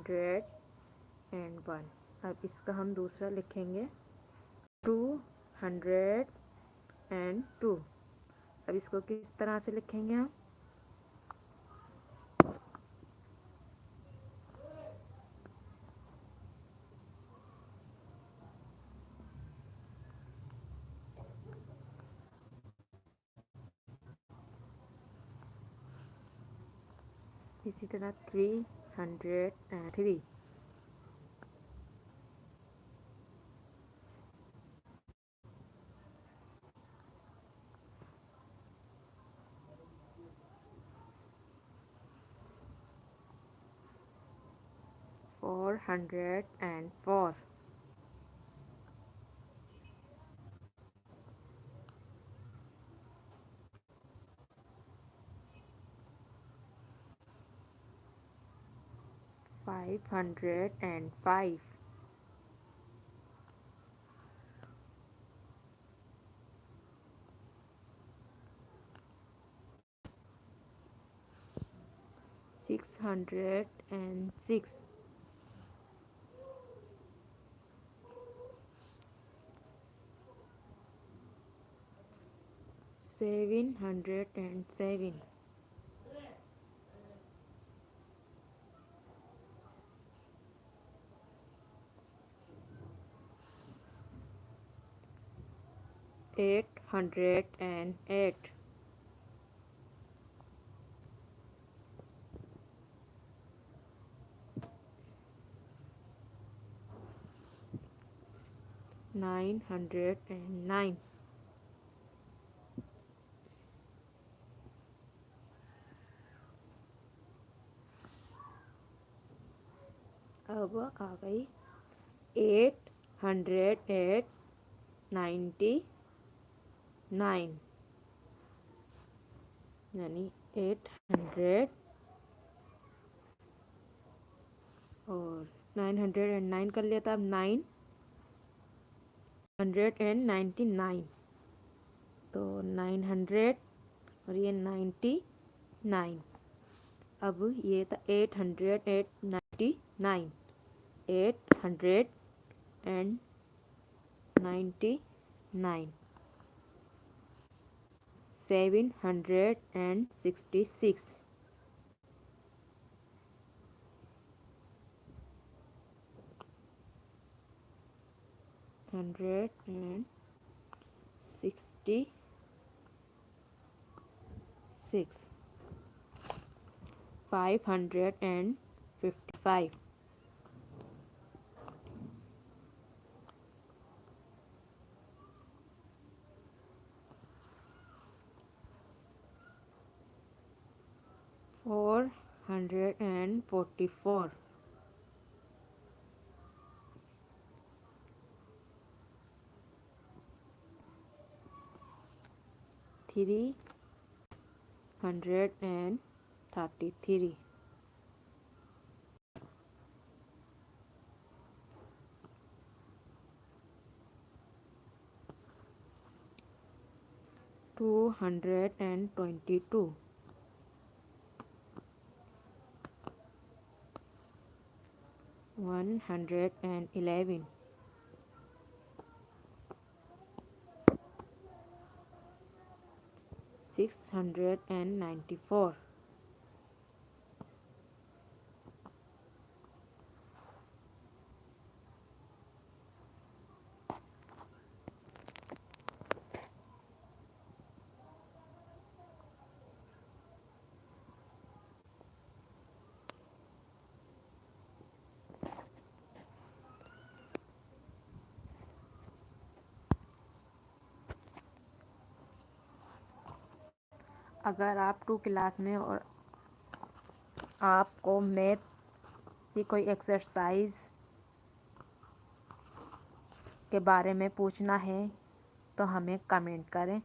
201। अब इसका हम दूसरा लिखेंगे 202। अब इसको किस तरह से लिखेंगे हम? इसी तरह 303। और 104। 505। 606। 707। एट 808। 909। अब आ गई 808 99, यानी 800 और 909 कर लिया था। अब 999, तो 900 और ये 99। अब ये था 899, 899, 766। 166। 555। 444। 333। 222। 111। 694। अगर आप 2 क्लास में और आपको मैथ की कोई एक्सरसाइज के बारे में पूछना है तो हमें कमेंट करें।